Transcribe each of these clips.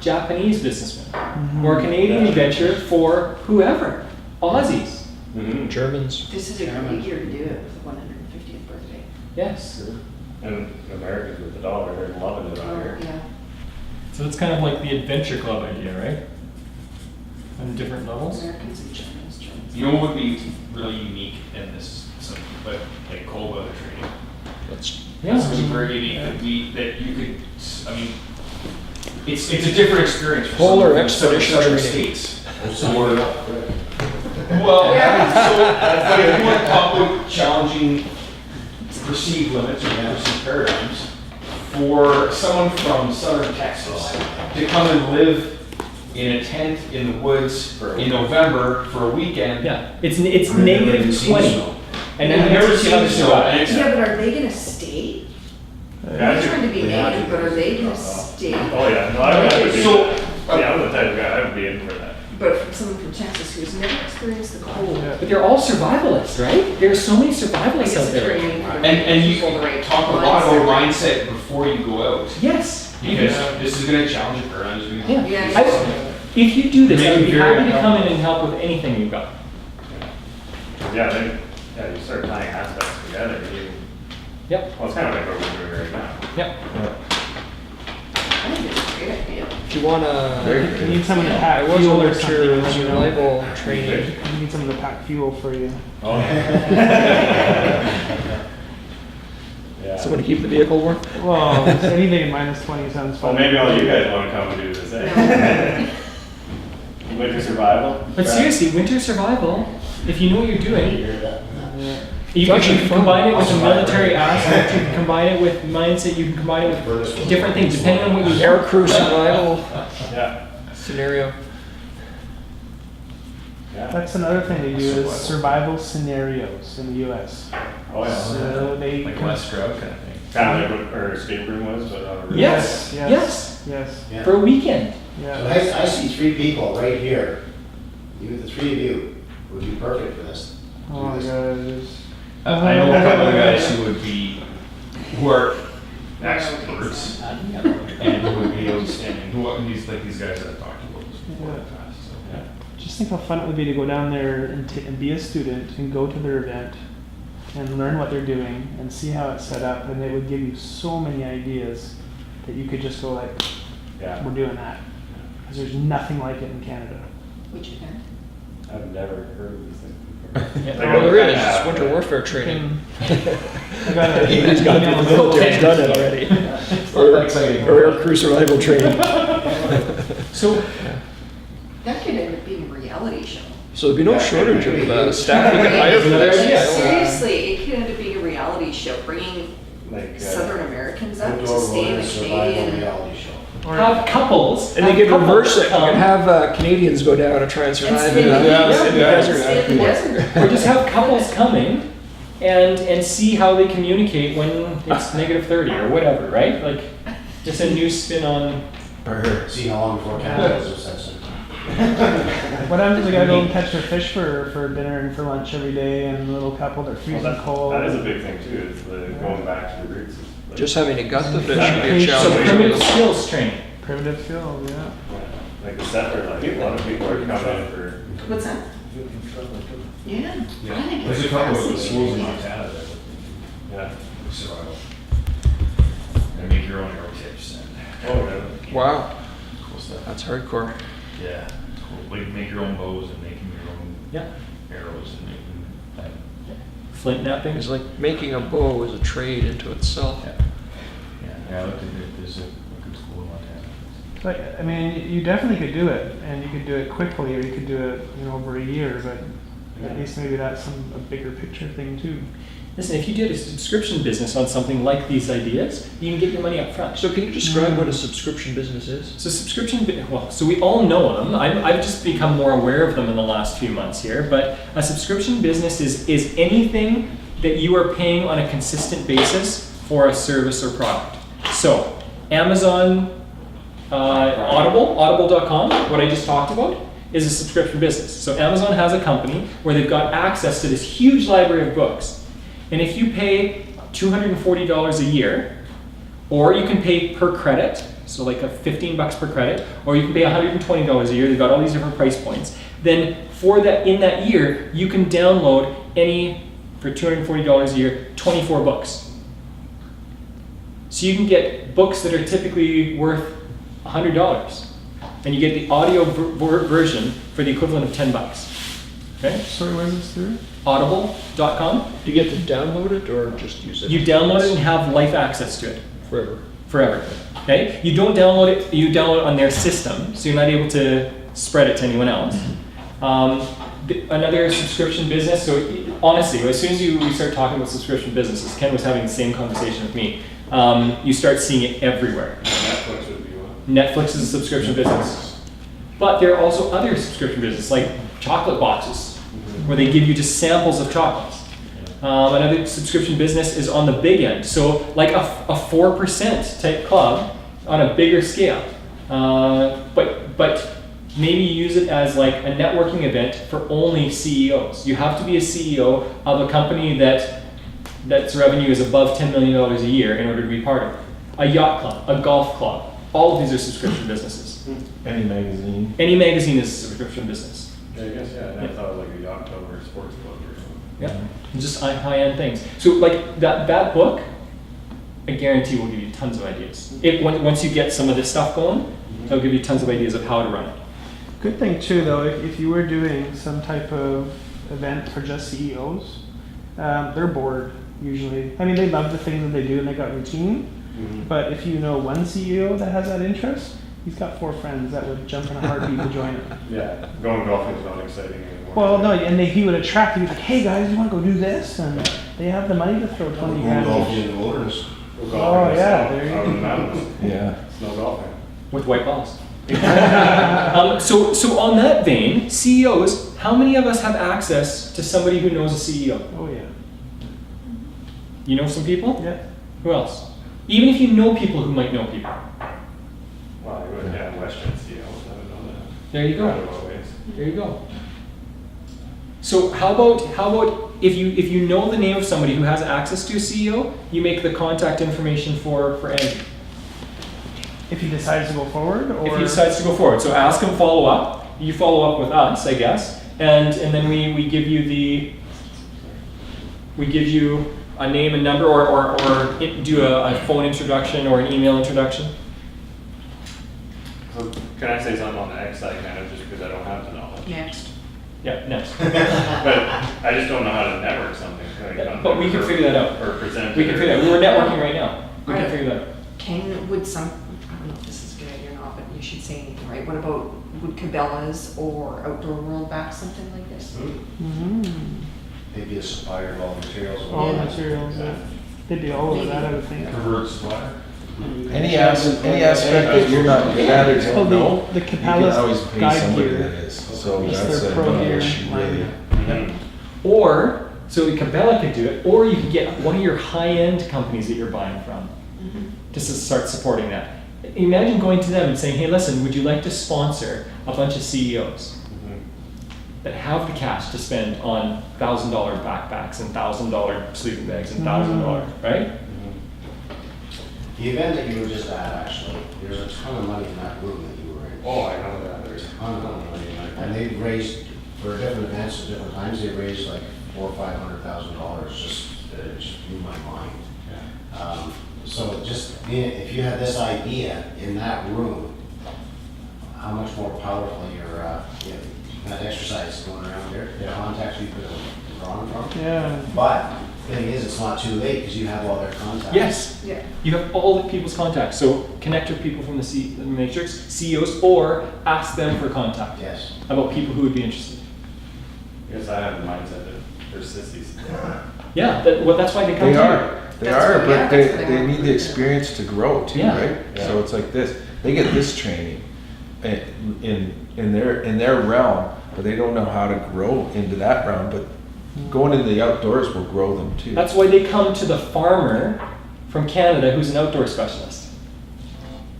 Japanese businessmen, or a Canadian adventure for whoever, Aussies. Germans. This is a great year to do it with the 150th birthday. Yes. And Americans with the dollar, they're loving it out here. Yeah. So it's kind of like the adventure club idea, right? On different levels. Americans and Germans. You know what would be really unique in this, but like cold weather training? That's Yeah. Super unique that you could, I mean, it's a different experience for Polar someone from expedition southern training. states. Well, but if you want to talk about challenging perceived limits or perceived paradigms, for someone from southern Texas to come and live in a tent in the woods in November for a weekend. Yeah. It's negative 20. And then never see how seen they snow. survive. And it's- Yeah, but are they gonna stay? I'm trying to be negative, but are they gonna stay? Oh, yeah, no, I would be, So- yeah, I'm the type of guy, I would be in for that. But from someone from Texas who's never experienced the cold. But they're all survivalists, right? There's so many I survivalists guess out it's there. training for And you people the right talk a lot about mindset before you go out. Yes. Because this is going to challenge your paradigms. Yeah. Yeah. If you do this, Make I'd it be very happy to come in uncomfortable. and help with anything you've got. Yeah, then, yeah, you start tying aspects together, Yep. well, it's kind of like what we're doing right now. Yep. I think it's a great idea. If you wanna, You need someone to I pack was fuel or over something. to you know? survival training. You need someone to pack fuel for you. Oh. Yeah. Someone to keep the vehicle warm. Well, anything in minus 20 sounds Well, fun. maybe all you guys want to come and do the same. Winter survival. But seriously, winter survival, if you know what you're doing, Yeah. you It's actually can fun. combine it with a military aspect, you can combine it with mindset, you can combine it with different things, depending on what you Air want. crew survival Yeah. scenario. Yeah. That's another thing they do is survival scenarios in the U.S. Oh, yeah. So they Like West Stroud kind of thing. Kind of like what our escape room was, but on a roof. Yes, Yes, yes, yes, Yeah. for a weekend. yeah. So I see three people right here. You, the three of you, would be perfect for this. Oh my God, there's- I know a couple of guys who are experts and who would be outstanding. These guys that I've talked about before in the past. So, yeah. Just think how fun it would be to go down there and be a student and go to their event and learn what they're doing and see how it's set up, and they would give you so many ideas that you could just go like, Yeah. we're doing that. Because there's nothing like it in Canada. Which event? I've never heard of these things Yeah. before. Well, there is, it's winter warfare training. I got a He's got email the military's from- done it already. Not that exciting. Or air crew survival training. So, That could end up being a reality show. So there'd be no shortage of staff you could hire for Another this. idea. Seriously, it could end up being a reality show, bringing Like, Southern Americans up to Outdoor stay in the wilderness survival Canadian. reality show. have couples. And they have could couples reverse it. You come, could have Canadians go down and try and survive stay in in the the- in the yeah, desert. Stay in the desert. Or just have couples coming and see how they communicate when it's negative 30 or whatever, right? Like, just a new spin on. See how long before Canada is obsessive. What happens if they gotta go and catch their fish for dinner and for lunch every day, and the little couple, they're well, freezing cold? that is a big thing too, is the going back to the roots. Like, Just having to gut the fish would be a So So challenge. primitive skills training. Primitive skill, yeah. like the settler life, a lot of people are coming in for. What's that? Yeah. I think There's it's a couple of fascinating. schools in Montana that Yeah. survival. And make your own arrow tips and Oh, really? Wow, cool stuff. that's hardcore. Yeah, cool. Like make your own bows and making your own Yeah. arrows and making that. Flint napping. It's like making a bow is a trade into itself. Yeah, I looked at it, there's a good school in Montana. But, I mean, you definitely could do it, and you could do it quickly, or you could do it, over a year, but at least maybe that's a bigger picture thing too. Listen, if you did a subscription business on something like these ideas, you can get your money up front. So can you describe what a subscription business is? So so we all know them. I've just become more aware of them in the last few months here. But a subscription business is anything that you are paying on a consistent basis for a service or product. So Amazon, Audible.com, what I just talked about, is a subscription business. So Amazon has a company where they've got access to this huge library of books. And if you pay $240 a year, or you can pay per credit, so like a $15 per credit, or you can pay $120 a year. They've got all these different price points. Then for that, in that year, you can download for $240 a year, 24 books. So you can get books that are typically worth $100, and you get the audio version for the equivalent of $10. Okay? Sorry, where's this through? Audible.com. Do you get to download it or just use it? You download it and have life access to it Forever. forever. Okay? You don't download it. You download it on their system, so you're not able to spread it to anyone else. Another subscription business. So honestly, as soon as we start talking about subscription businesses, Ken was having the same conversation with me. You start seeing it everywhere. Netflix would be one. Netflix is a subscription business, but there are also other subscription businesses like chocolate boxes, where they give you just samples of chocolates. Another subscription business is on the big end, so like a 4% type club on a bigger scale, but maybe use it as like a networking event for only CEOs. You have to be a CEO of a company that's revenue is above $10 million a year in order to be part of it. A yacht club, a golf club, all of these are subscription businesses. Any magazine. Any magazine is a subscription business. Yeah, I guess, yeah, I never thought of like a yacht club or a sports club or something. Yeah, just high-end things. So like that book, I guarantee will give you tons of ideas. Once you get some of this stuff going, it'll give you tons of ideas of how to run it. Good thing too, though, if you were doing some type of event for just CEOs, they're bored usually. I mean, they love the things that they do and they got routine. But if you know one CEO that has that interest, he's got 4 friends that would jump in a heartbeat to join him. Yeah, going golfing is not exciting anymore. Well, no, and he would attract you. He's like, hey guys, you want to go do this? And they have the money to throw 20 grand. Golfing in the wilderness. Go golfing Oh, in the yeah, snow, there you out in the go. mountains. Yeah. Snow golfing. With white balls. So on that vein, CEOs, how many of us have access to somebody who knows a CEO? Oh yeah. You know some people? Yeah. Who else? Even if you know people who might know people. Well, you would, yeah, Western CEOs, I would know that. There you go. Roundabout ways. There you go. So how about if you know the name of somebody who has access to a CEO, you make the contact information for Andrew. If he decides to go forward, or If he decides to go forward. So ask him, follow up. You follow up with us, I guess. And then we give you a name and number or do a phone introduction or an email introduction. So can I say something on the X side kind of just because I don't have the knowledge? Next. Yeah, next. But I just don't know how to network something. Yeah, but we can figure that out. Or present We it can or- figure that out. We're networking right now. We can figure that out. Would I don't know if this is a good idea or not, but you should say anything, right? What about, would Cabela's or Outdoor World back something like this? Maybe a supplier of all materials. all the materials. They'd be all over that, I would think. Preferred supplier. Any aspect that you're not good at or It's don't called know, the you can always Cabela's pay Guide somebody Gear. that is. So It's that's their a pro no gear issue line. really. Or, so Cabela could do it, or you could get one of your high-end companies that you're buying from just to start supporting that. Imagine going to them and saying, hey, listen, would you like to sponsor a bunch of CEOs that have the cash to spend on $1,000 backpacks and $1,000 sleeping bags and $1,000, right? The event that you were just at, actually, there's a ton of money in that room that you were in. Oh, I know that. There's a ton of money. And they've raised, for different events at different times, they've raised like $400,000 or $500,000. It just blew my mind. So just, if you had this idea in that room, how much more powerful your, that exercise going around there, the contacts you could have drawn from. Yeah. But the thing is, it's not too late because you have all their contacts. Yes. Yeah. You have all the people's contacts. So connect with people from the Matrix, CEOs, or ask them for contact Yes. about people who would be interested. I guess I have the mindset that they're sissies. Yeah, that's why they come They to are, they That's are, what- but yeah, they, that's what they they want. need the experience to grow too, Yeah. right? Yeah. So it's like this, they get this training in their realm, but they don't know how to grow into that realm, but going into the outdoors will grow them too. That's why they come to the farmer from Canada who's an outdoor specialist.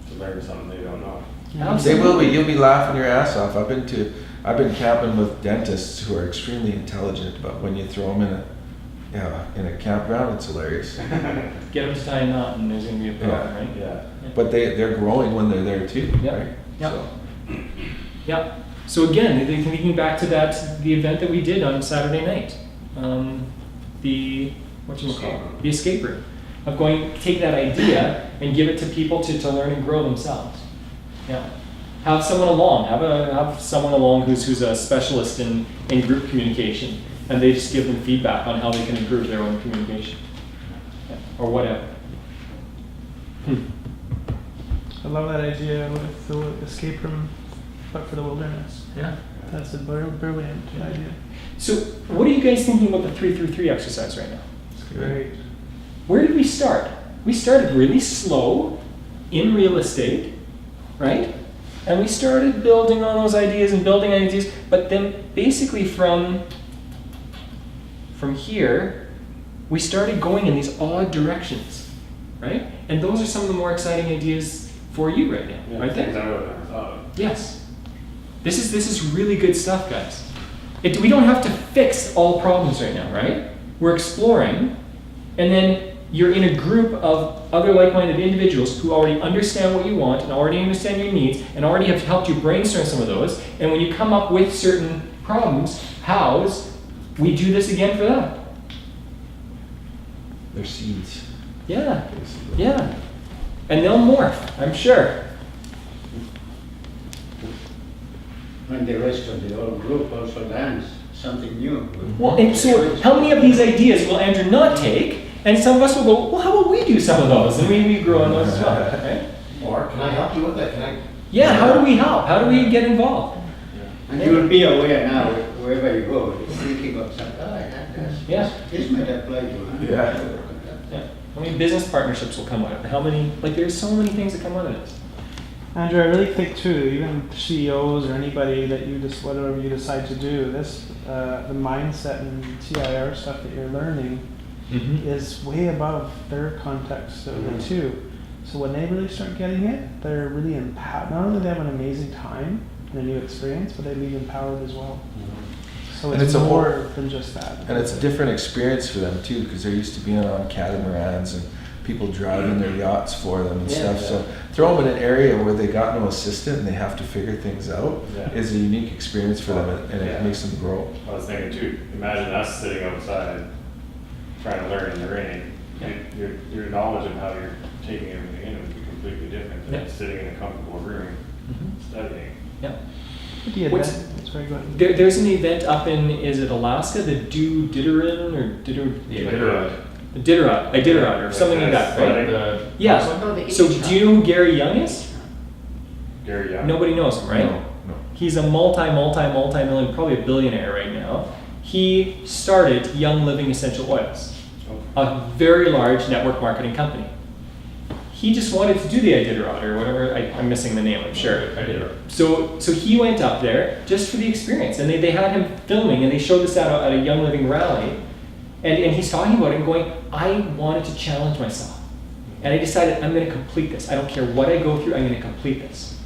To learn something they don't know. They will be, you'll be laughing your ass off. I've been camping with dentists who are extremely intelligent, but when you throw them in yeah, in a campground, it's hilarious. Get them to tie a knot and there's gonna be a problem, right? Yeah. But they're growing when they're there too, Yeah. right? Yeah. So, Yeah. So again, thinking back to the event that we did on Saturday night, the whatchamacallit, the escape room, of going take that idea and give it to people to learn and grow themselves. Yeah. Have someone along. Have someone along who's a specialist in group communication, and they just give them feedback on how they can improve their own communication, yeah. Or whatever. I love that idea with the escape room, but for the wilderness. Yeah. That's a brilliant idea. So, what are you guys thinking about the 3-3-3 exercise right now? it's good. Great. Where did we start? We started really slow in real estate, right? And we started building on those ideas and building ideas, but then basically from here, we started going in these odd directions, right? And those are some of the more exciting ideas for you right now, Yeah, right things there. I would have never thought of. Yes. This is really good stuff, guys. We don't have to fix all problems right now, right? We're exploring, and then you're in a group of other like-minded individuals who already understand what you want and already understand your needs and already have helped you brainstorm some of those. And when you come up with certain problems, hows, we do this again for them. They're seeds, Yeah, basically. yeah. And they'll morph, I'm sure. When the rest of the whole group also learns something new. Well, and so how many of these ideas will Andrew not take? And some of us will go, well, how about we do some of those? And we grow on those as well, right? Or can I help you with that? Can I? Yeah, how do we help? How do we get involved? And you will be aware now, wherever you go, thinking of something, Yeah. this might apply to. Yeah. Yeah. How many business partnerships will come out of it? How many, like there's so many things that come out of this. Andrew, I really think too, even CEOs or anybody that you just, whatever you decide to do, this, the mindset and TIR stuff that you're learning is way above their context of it too. So when they really start getting it, they're really empowered. Not only do they have an amazing time and a new experience, but they leave empowered as well. So And it's it's a whole- more than just that. And it's a different experience for them too, because they're used to being on catamarans and people driving their yachts for them and Yeah. stuff. So throw them in an area where they got no assistant and they have to figure things out Yeah. is a unique experience for them, and Yeah. it makes them grow. I was thinking too, imagine us sitting outside trying to learn in the rain. Your knowledge of how you're taking everything in would be completely different than Yeah. sitting in a comfortable room studying. Yeah. The What's- event, it's very good. There's an event up in, is it Alaska? The Diderot or Diderot? Iditarod or something like that, right? Yeah. Oh, the So Iditarod. do you know who Gary Young is? Gary Young. Nobody knows him, right? No. He's a multi-million, probably a billionaire right now. He started Young Living Essential Oils, a very large network marketing company. He just wanted to do the Iditarod or whatever, I'm missing the name, I'm sure. So he went up there just for the experience, and they had him filming, and they showed this at a Young Living rally, and he's talking about it and going, I wanted to challenge myself, and I decided I'm going to complete this. I don't care what I go through, I'm going to complete this.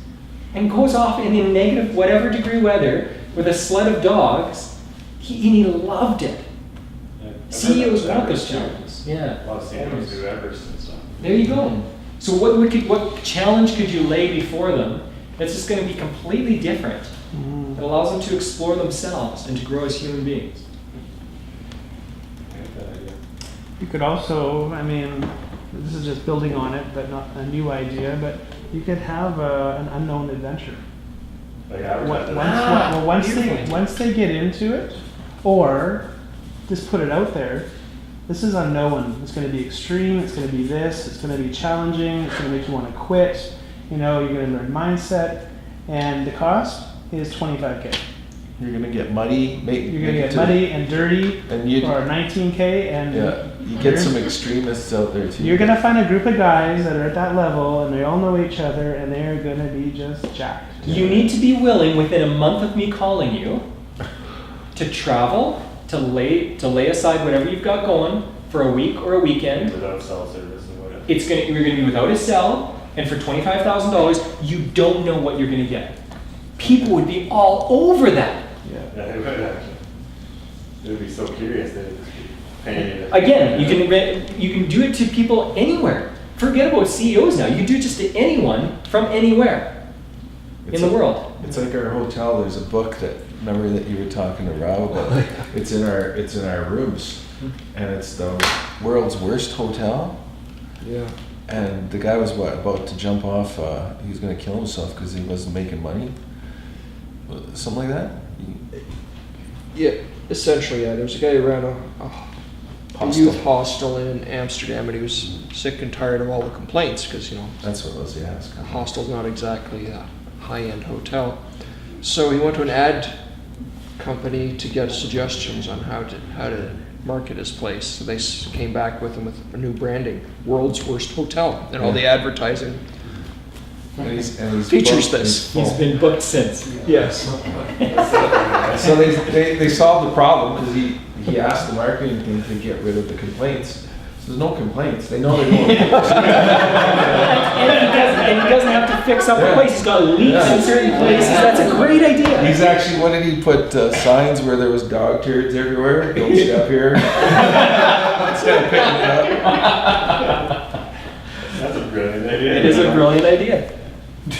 And goes off in the negative whatever degree weather with a sled of dogs, and he loved it. Yeah. CEOs want Everest those too. challenges. Yeah. A lot of CEOs do Everest and stuff. There you go. So what challenge could you lay before them that's just going to be completely different? That allows them to explore themselves and to grow as human beings. I like that idea. You could also, I mean, this is just building on it, but not a new idea, but you could have an unknown adventure. Like Once, advertising. once they get into it, or just put it out there, this is unknown. It's going to be extreme. It's going to be this. It's going to be challenging. It's going to make you want to quit. You know, you're going to learn mindset, and the cost is $25K. You're gonna get muddy, You're going to get muddy and dirty, and you, or $19K, and yeah, you get some extremists out there too. you're going to find a group of guys that are at that level, and they all know each other, and they're going to be just jacked. You need to be willing within a month of me calling you to travel, to lay aside whatever you've got going for a week or a weekend. Without cell service and whatever. You're going to be without a cell, and for $25,000, you don't know what you're going to get. People would be all over that. Yeah, they would actually. They would be so curious. They'd just be paid. Again, you can do it to people anywhere. Forget about CEOs now. You can do it just to anyone from anywhere in the world. It's like our hotel. There's a book that, remember that you were talking to Rob about. It's in our rooms, and it's the world's worst hotel. Yeah. And the guy was about to jump off. He was going to kill himself because he wasn't making money. Something like that. Yeah, essentially, yeah. There's a guy who ran a Hostel. youth hostel in Amsterdam, and he was sick and tired of all the complaints because, you know, That's what it was. Yeah. a hostel's not exactly a high-end hotel. So he went to an ad company to get suggestions on how to market his place. So they came back with him with a new branding, World's Worst Hotel, and all the advertising And he's features booked, this. he's He's been booked since. Yes. So they solved the problem because he asked the marketing team to get rid of the complaints. So there's no complaints. They know they're doing it. And he doesn't have to fix up the Yeah. place. He's got leaks Yeah. in certain places. That's a great idea. He's actually, what did he put signs where there was dog turds everywhere? Don't step here. Instead of picking it up. That's a brilliant idea. It is a brilliant idea.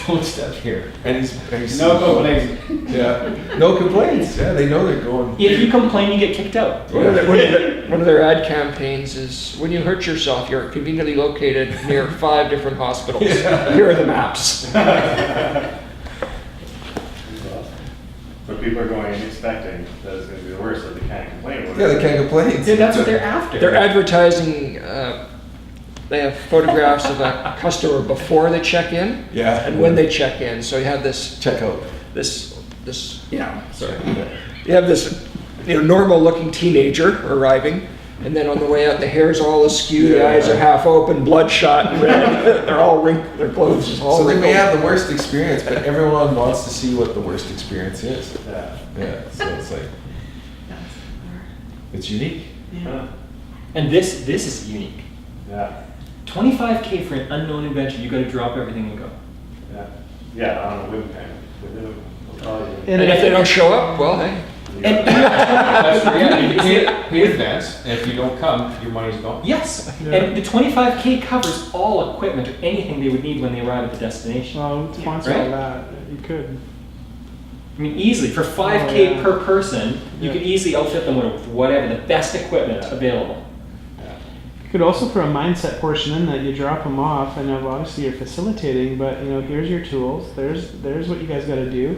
Don't step here. And he's No complaints. Yeah. No complaints. Yeah, they know they're going. If you complain, you get kicked out. One of their ad campaigns is, when you hurt yourself, you're conveniently located near 5 different hospitals. Here are the maps. But people are going and expecting that it's gonna be the worst, so they can't complain about it. Yeah, they can't complain. Yeah, that's what they're after. They're advertising, they have photographs of a customer before they check in Yeah. and when they check in. So you have this, Check out. yeah, sorry. You have this, normal looking teenager arriving, and then on the way out, the hair's all askew, the eyes are half open, bloodshot, and red. They're all wrinkled, their clothes is all So they may wrinkled. have the worst experience, but everyone wants to see what the worst experience is. Yeah. Yeah, so it's like, it's unique. Huh. And this is unique. Yeah, 25K for an unknown adventure. You got to drop everything and go. yeah. Yeah, on a wooden panel. And And if they don't show up, well, hey. And That's right, yeah, you can't pay in advance, and if you don't come, your money's gone. yes, Yeah. and the 25K covers all equipment or anything they would need when they arrive at the destination. Well, sponsor Right? all that. You could. I mean, easily for 5K Oh, yeah. per person, you Yeah. could easily outfit them with whatever the best equipment available. You could also put a mindset portion in that you drop them off, and obviously you're facilitating, but here's your tools. There's what you guys got to do.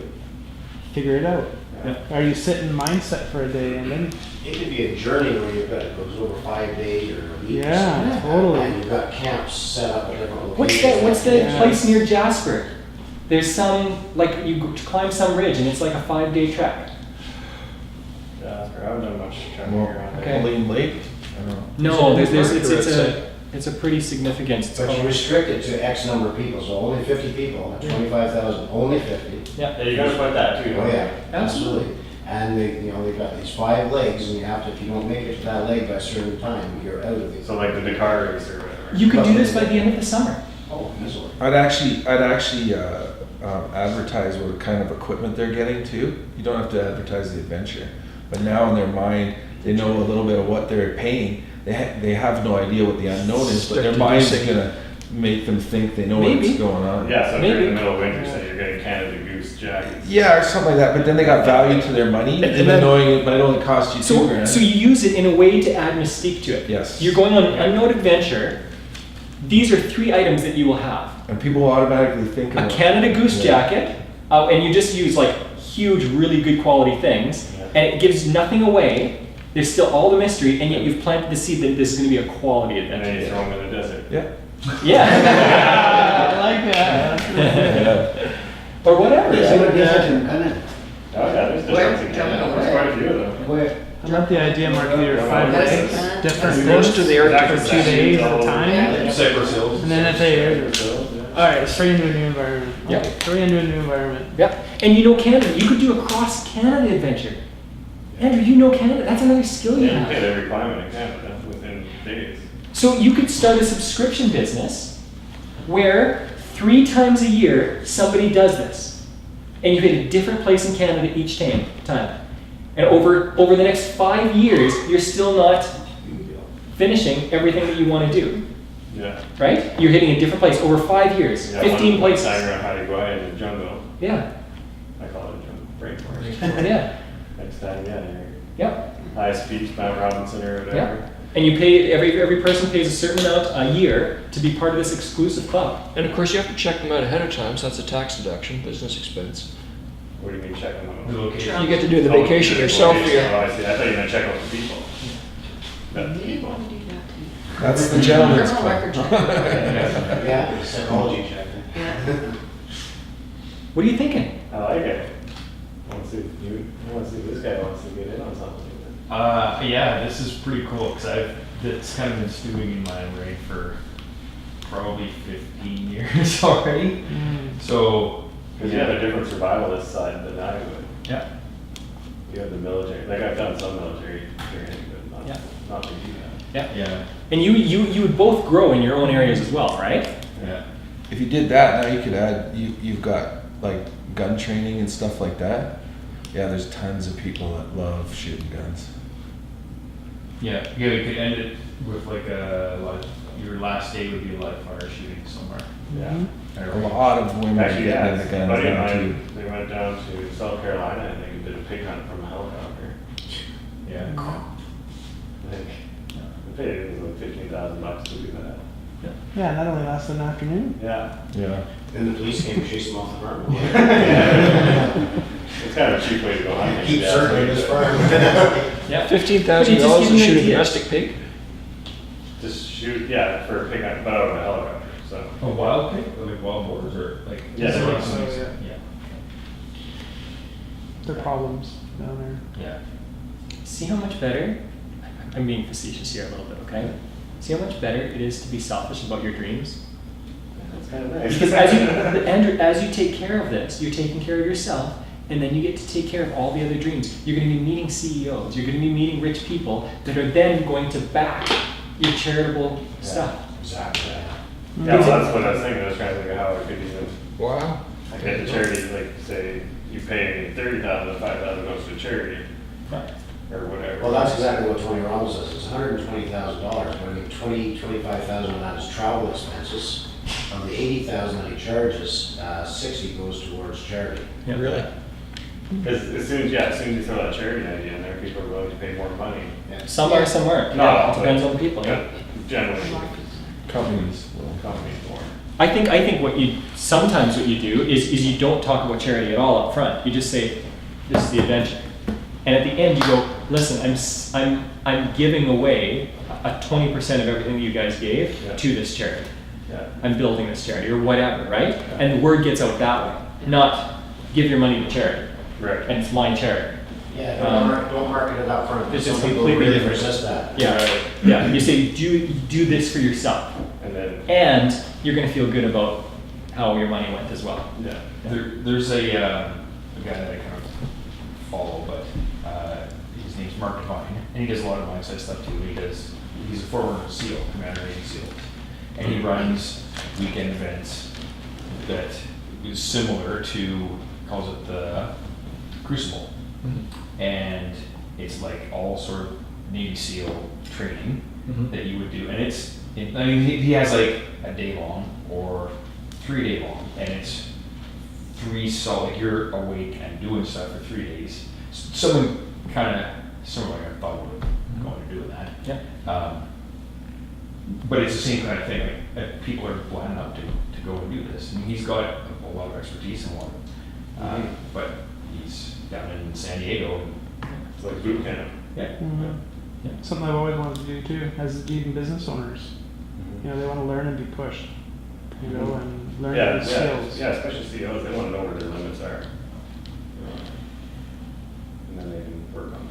Figure it out. Yeah. Are you sitting mindset for a day and then? It could be a journey where you've got, it goes over 5 days or a week. or Yeah, something like that, totally. And you've got camps set up at different locations. What's the Yeah. place near Jasper? There's some, like, you climb some ridge and it's like a 5-day trek. Yeah, I haven't done much trekking Well, around Okay. there. Moline Lake? I don't know. No, Is it there's, in the park, or it's a pretty significant. it's But called- you restrict it to X number of people, so only 50 people, at 25,000, only 50. Yeah. Yeah, you gotta put that too, Oh, don't you? yeah, absolutely. And they've got these 5 legs, and you have to, if you don't make it to that leg by a certain time, you're out of it. So like the Dakar race or whatever. You could do this by the end of the summer. Oh, easily. I'd actually advertise what kind of equipment they're getting too. You don't have to advertise the adventure, but now in their mind, they know a little bit of what they're paying. They have no idea what the unknown is, but their Start mind's deducing. gonna make them think they know Maybe. what's going on. Yeah, so if you're in Maybe. the middle of winter, say you're getting Canada Goose jackets. Yeah, or something like that. But then they got value to their money, and then- then knowing it might only cost you $2,000. So you use it in a way to add mystique to it. Yes. You're going on an unknown adventure. These are 3 items that you will have. And people will automatically think of A it. Canada Goose Yeah. jacket, and you just use like huge, really good quality things, Yeah. and it gives nothing away. There's still all the mystery, and yet you've planted the seed that this is going to be a quality And then you adventure. throw them in the desert. Yeah. Yeah. I like that. Or whatever. Is Yeah. it a desert in Canada? Oh yeah, there's different in Canada. There's quite a few of them. Where? I love the idea, Mark, of your 5 That's- legs, that's- different Most things of the Arctic for 2 days at a time. Cypress Hills. And then if they, all right, straight into a new environment. Yeah. Okay, straight into a new environment. Yep. And Canada, you could do a cross Canada adventure. Andrew, Canada. That's another skill you Yeah, you have. hit every climate in Canada within days. So you could start a subscription business where 3 times a year somebody does this, and you hit a different place in Canada each time. And over the next 5 years, you're still not finishing everything that you want to do, Yeah. right? You're hitting a different place over 5 years, Yeah, 15 one places. time around how to go out in the jungle. Yeah, I call it a jungle. Rainforest. yeah, Next time, yeah, yeah, highest peak, Mount Robinson or whatever. yeah. And you pay, every person pays a certain amount a year to be part of this exclusive club. And of course, you have to check them out ahead of time, so that's a tax deduction, business expense. What do you mean check them out? The location. You get to do the Oh, vacation yeah, yourself for location. your. Oh, I see. I thought you meant check out the people. Not the Maybe people. want to do that too. That's the gentleman's Criminal club. record check. Yeah, psychology check. Yeah. What are you thinking? I like it. I want to see if I want to see if this guy wants to get in on something. Yeah, this is pretty cool because it's kind of been stewing in my brain for probably 15 years already. So, Because you have a different survivalist side than I would. yeah. You have the military, like I've done some military training, but not, Yeah. not to do that. Yeah. Yeah. And you would both grow in your own areas as well, right? Yeah. If you did that, now you could add, you've got like gun training and stuff like that. Yeah, there's tons of people that love shooting guns. Yeah, yeah, we could end it with like your last day would be a live fire shooting somewhere. Yeah. A lot of women are Actually, getting yeah, into guns buddy of now too. mine, they went down to South Carolina and they did a pig hunt from a helicopter. Yeah. Like, the pay it was like $15,000 to do that. Yeah, that only lasted an afternoon. Yeah. Yeah. Then the police came to chase them off the farm. It's kind of a cheap way to go hunting. Keep yeah, circling this farm. Yeah. $15,000 But you just give to me shoot a ideas. domestic pig? Just shoot, yeah, for a pig hunt, but out of a helicopter, so. A wild pig, like wild boars or like. Yeah, so, like- so, yeah. Yeah. Their problems down there. Yeah. See how much better, I'm being facetious here a little bit, okay? See how much better it is to be selfish about your dreams? That's kind of nice. Because Andrew, as you take care of this, you're taking care of yourself, and then you get to take care of all the other dreams. You're going to be meeting CEOs. You're going to be meeting rich people that are then going to back your charitable stuff. Exactly. Yeah, well, that's what I was thinking, I was trying to think of how it could even, Wow. like at the charity, like say, you pay $30,000, $5,000 goes to charity, or whatever. Well, that's exactly what Tony Robbins says, it's $120,000, but I mean, 25,000 of that is travel expenses. Of the 80,000 that he charges, 60 goes towards charity. Yeah. Really? As soon as you throw that charity idea in there, people are willing to pay more money. Some are, some aren't. Not all, Depends but- on the people. Yeah. Generally, Companies will. companies more. I think what you sometimes what you do is you don't talk about charity at all up front. You just say, "This is the adventure," and at the end you go, "Listen, I'm giving away a 20% of everything that you guys gave Yeah. to this charity. Yeah. I'm building this charity or whatever, right?" And the word gets out that way, not give your money to charity Right. and it's my charity. Yeah, Um, don't market it up front. it's Some just people completely really different. resist that. Yeah, Right. yeah. You say do this for yourself, And then, and you're gonna feel good about how your money went as well. yeah. There's a guy that I kind of follow, but his name's Mark Devine, and he does a lot of mindset stuff too. He's a former SEAL, Commander Navy SEAL, and he runs weekend events that is similar to, calls it the Crucible, and it's like all sort of Navy SEAL training Mhm. that you would do, and I mean, he has like a day long or 3 day long, and it's like you're awake and doing stuff for 3 days. Someone kind of similar, I thought would go into doing that. Yeah. But it's the same kind of thing, like, that people are lining up to go and do this. I mean, he's got a lot of expertise in one, but he's down in San Diego. It's like boot camp. Yeah. Yeah. Something I've always wanted to do too, as even business owners. You know, they want to learn and be pushed. You know, and learn Yeah, new yeah, skills. yeah, especially CEOs, they want to know where their limits are. And then they can work on them.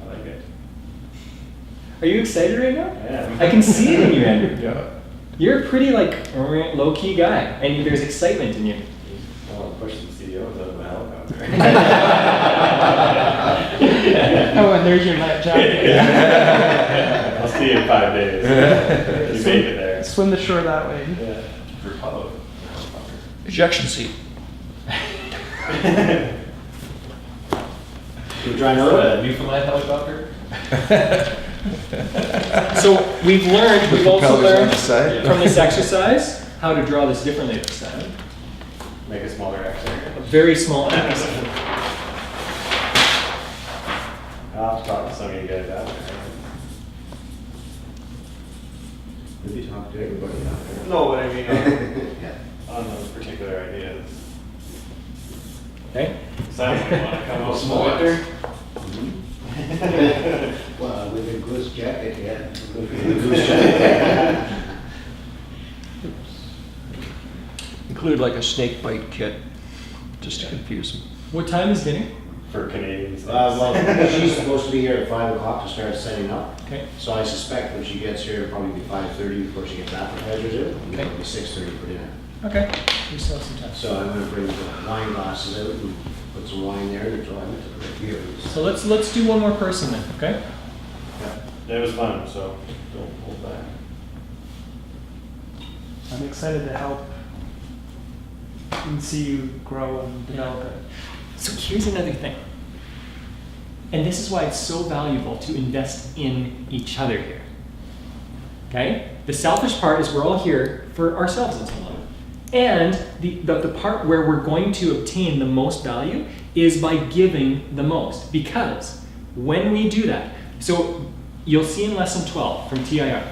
I like it. Are you excited right now? Yeah. I can see it in you, Andrew. Yeah. You're a pretty low key guy, and there's excitement in you. I want to push some CEOs out of the helicopter. Oh, and there's your light jacket. I'll see you in 5 days. You make it there. Swim the shore that way. Yeah. Republic. Ejection seat. Should we try another? Newfoundland helicopter? So we've also Propellers on learned the side. from this exercise how to draw this differently this time. Make a smaller X area. A very small X. I'll have to talk to some of you guys out there. Maybe talk to everybody out there. No, but I mean, Yeah. on those particular ideas. Okay? Sounds like you wanna come up with Small more. X. Well, with a goose jacket, yeah. Goose jacket. Include like a snake bite kit, just to confuse them. What time is dinner? For Canadians. Well, she's supposed to be here at 5 o'clock to start setting up. Okay. So I suspect when she gets here, it'll probably be 5:30 before she gets appetizers in. And Okay. it'll be 6:30 for dinner. Okay. We still have some time. So I'm gonna bring the wine glasses out and put some wine there and enjoy it. So let's do one more person then, okay? It was fun, so don't hold back. I'm excited to help and see you grow and develop it. So here's another thing. And this is why it's so valuable to invest in each other here. Okay? The selfish part is we're all here for ourselves in some level. And the part where we're going to obtain the most value is by giving the most. Because when we do that, so you'll see in lesson 12 from TIR.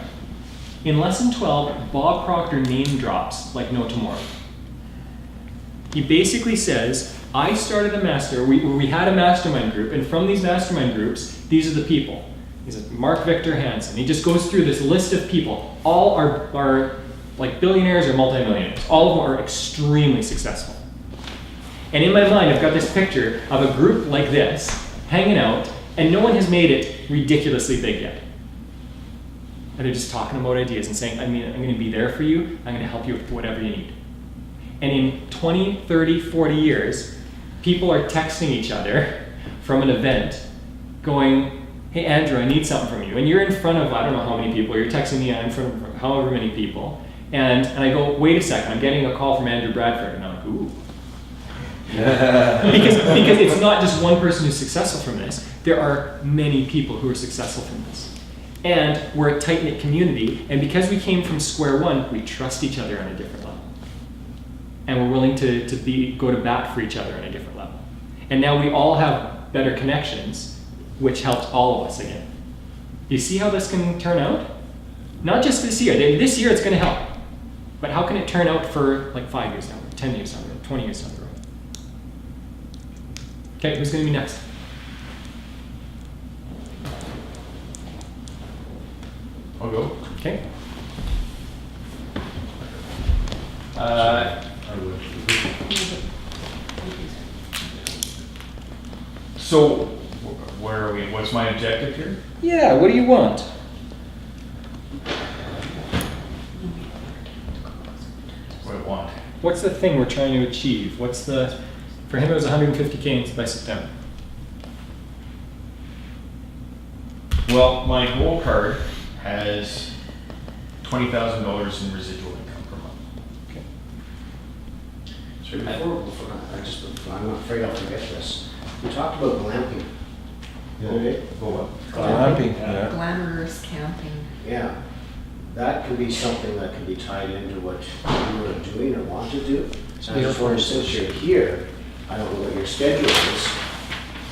In lesson 12, Bob Proctor name drops like no tomorrow. He basically says, I started we had a mastermind group, and from these mastermind groups, these are the people. He says, Mark Victor Hansen. He just goes through this list of people. All are like billionaires or multimillionaires. All of them are extremely successful. And in my mind, I've got this picture of a group like this, hanging out, and no one has made it ridiculously big yet. And they're just talking about ideas and saying, I'm going to be there for you. I'm going to help you with whatever you need. And in 20, 30, 40 years, people are texting each other from an event going, hey, Andrew, I need something from you. And you're in front of, I don't know how many people, you're texting me, I'm in front of however many people. And I go, wait a second, I'm getting a call from Andrew Bradford. And I'm like, ooh. because it's not just one person who's successful from this. There are many people who are successful from this. And we're a tight-knit community. And because we came from square one, we trust each other on a different level. And we're willing to go to bat for each other on a different level. And now we all have better connections, which helps all of us again. You see how this can turn out? Not just this year. This year it's going to help. But how can it turn out for like 5 years down the road, 10 years down the road, 20 years down the road? Okay, who's going to be next? I'll go. Okay. So, where are we? What's my objective here? Yeah, what do you want? What do I want? What's the thing we're trying to achieve? For him it was 150K by September. Well, my goal card has $20,000 in residual income per month. Okay. So I'm afraid I'll forget this. We talked about glamping. The other day. Glamping, yeah. Glamorous camping. Yeah. That could be something that can be tied into what you are doing or want to do. So I just wonder, since you're here, I don't know what your schedule is,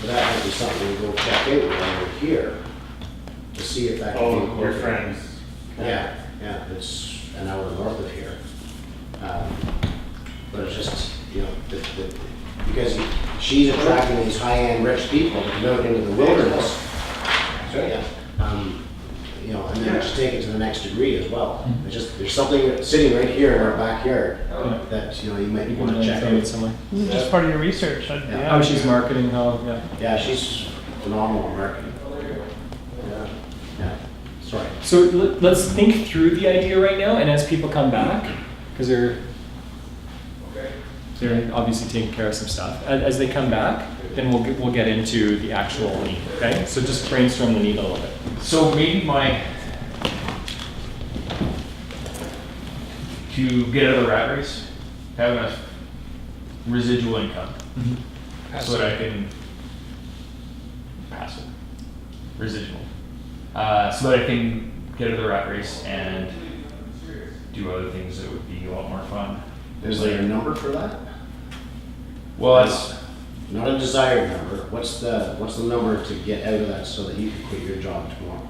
but that might be something to go check in while you're here to see if that can be. Oh, your friends. Yeah, it's an hour north of here. But it's just, because she's attracting these high-end rich people to come out into the wilderness. So, yeah, and then just take it to the next degree as well. It's just, there's something sitting right here in our backyard that, you might You want can to check throw it out. somewhere. This is just part of your research. How she's marketing, yeah. Yeah, she's phenomenal at marketing. Yeah, sorry. So let's think through the idea right now, and as people come back, because they're obviously taking care of some stuff. As they come back, then we'll get into the actual need. Okay, so just brainstorm the need a little bit. So maybe to get out of the rat race, have enough residual income so that I can passive, residual. So that I can get out of the rat race and do other things that would be a lot more fun. Is there a number for that? Well, that's, Not a desired number. What's the number to get out of that so that you can quit your job tomorrow?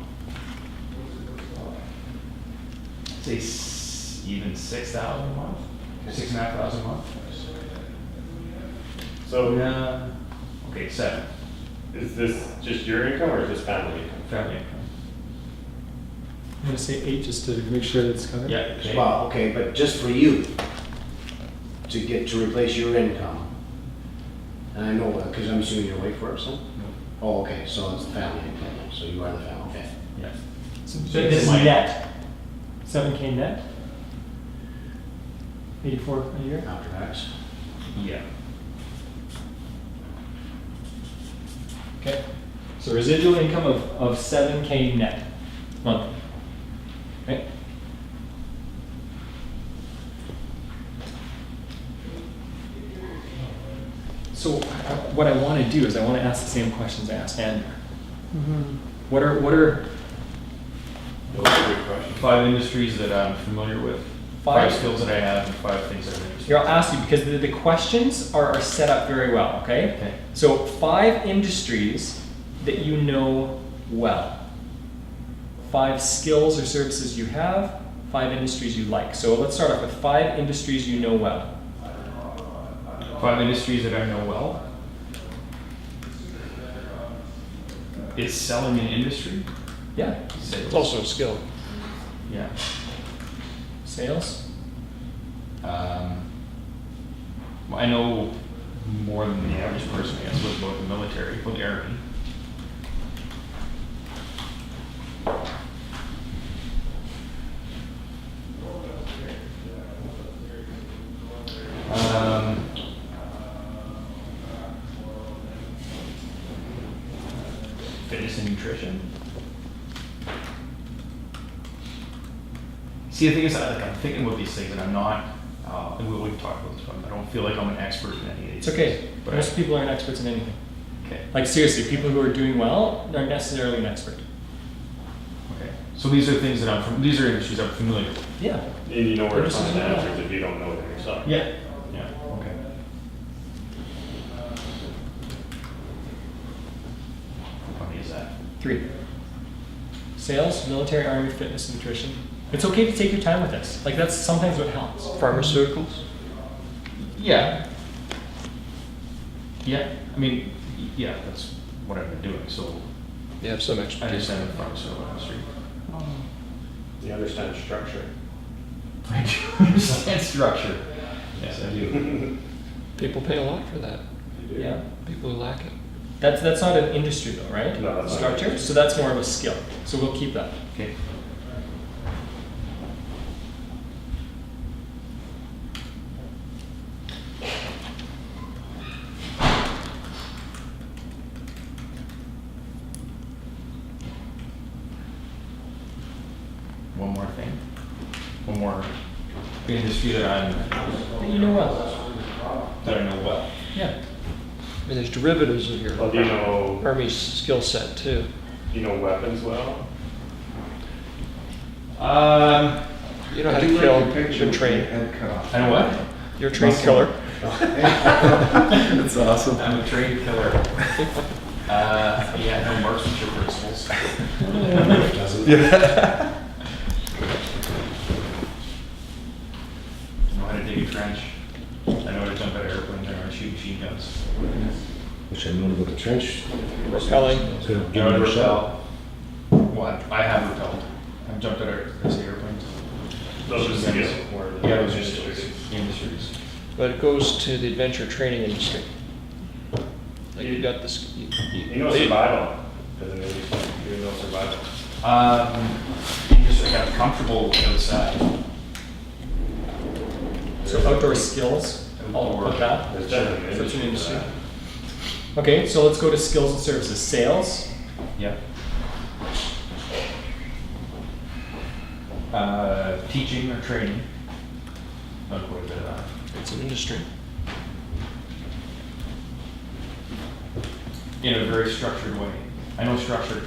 say even 6,000 a month, 6,500 a month. So Yeah. Okay, 7. is this just your income or is this family income? Family income. I'm gonna say 8 just to make sure that's covered. Yeah. Okay. Well, okay, but just for you, to replace your income, and I know, because I'm assuming your wife works, huh? Oh, okay, so it's the family income, so you are the family, okay. Yeah. So this is net. 7K net. 84 a year. After tax. Yeah. Okay. So residual income of 7K net monthly. Okay. So what I want to do is I want to ask the same questions I asked Andrew. What are Those are good questions. 5 industries that I'm familiar with, 5 5 skills that I have, and 5 things that I'm interested Here, I'll ask you because the questions are set up very well, okay? Okay. So 5 industries that you know well. 5 skills or services you have, 5 industries you like. So let's start off with 5 industries you know well. 5 industries that I know well. Is selling an industry? Yeah. Sales. It's also a skill. Yeah. Sales? Well, I know more than the average person, I guess, about the military, or the army. Fitness and nutrition. See, the thing is, I'm thinking about these things, and I'm not. And we've talked about this, but I don't feel like I'm an expert in any of these. It's okay. But Most people aren't experts in anything. Okay. Like seriously, people who are doing well aren't necessarily an expert. Okay. So these are things that I'm from. These are industries I'm familiar with. Yeah. And you know where to This is find the well. answers if you don't know them yourself. Yeah. Yeah. Okay. How many is that? 3. Sales, military, army, fitness, and nutrition. It's okay to take your time with this. Like that's sometimes what helps. Pharmaceuticals? Yeah. Yeah. I mean, yeah, that's what I've been doing. So You have some I expertise. understand the pharmaceutical industry. You understand structure. I do understand structure. Yes, I do. People pay a lot for that. You do. Yeah. People who lack it. That's not an industry though, right? No, that's not Structure. an industry. So that's more of a skill. So we'll keep that. Okay. One more thing. One more industry that That you know well. that I know well. Yeah. I mean, there's derivatives of your Well, do you know Army's skill set too. weapons well? You know how to kill. You're trained. I know what? You're a trained killer. That's awesome. I'm a trained killer. Yeah, no marksmanship principles. Yeah. I know how to dig a trench. I know how to jump out of airplanes. I know how to shoot machine guns. Wish I'd known about the trench. Repelling. Could've I know given how to it a shot. repel. Well, I have repelled. I've jumped out of airplanes. Those are skills more than Yeah, those are industries. industries. But it goes to the adventure training industry. Like you got this. You know survival, doesn't it? You know survival. You just got comfortable outside. So outdoor skills. I'll put that. There's definitely an So it's an industry. industry. Okay, so let's go to skills and services. Sales. Yep. Teaching or training. Done quite a bit of that. It's an industry. In a very structured way. I know structure.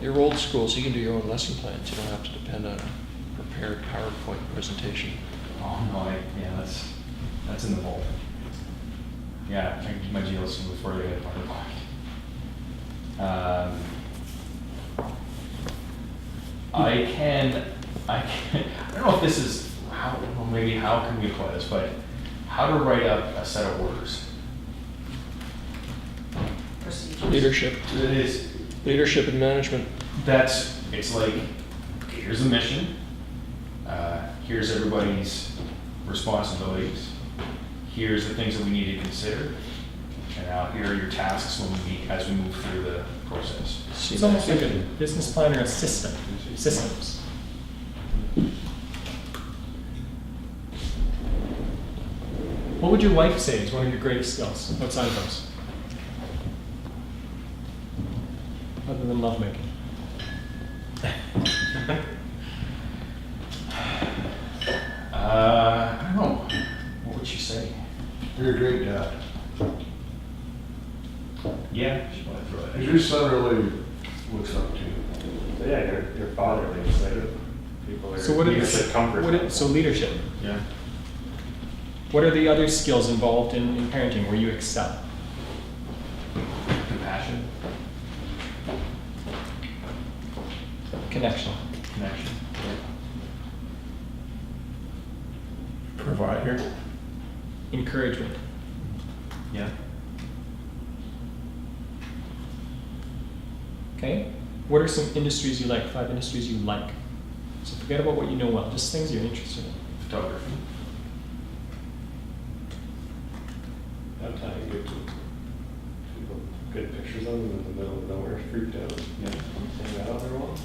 You're old school, so you can do your own lesson plans. You don't have to depend on a prepared PowerPoint presentation. Oh, no, yeah, that's in the vault. Yeah, I can keep my GLs before they get part of I don't know if this is, well, maybe how can we apply this, but how to write up a set of orders. Procedures. Leadership, It is, leadership and management. it's like, okay, here's the mission, here's everybody's responsibilities, here's the things that we need to consider, and now here are your tasks as we move through the process. It's almost like a business plan or a system, systems. What would your wife say is one of your greatest skills outside of those? Other than lovemaking. I don't know. What would she say? You're a great dad. Yeah, she might throw that. in. Your son really looks up to you. So yeah, your fatherly side of people are. So what are leadership comfort. so leadership. Yeah. What are the other skills involved in parenting where you excel? Compassion, Connection. connection. Provider. Encouragement. Yeah. Okay? What are some industries you like? 5 industries you like. So forget about what you know well, just things you're interested in. Photography. Downtown, you get good pictures of them in the middle of nowhere, freaked out. Yeah. Hang out on their wall.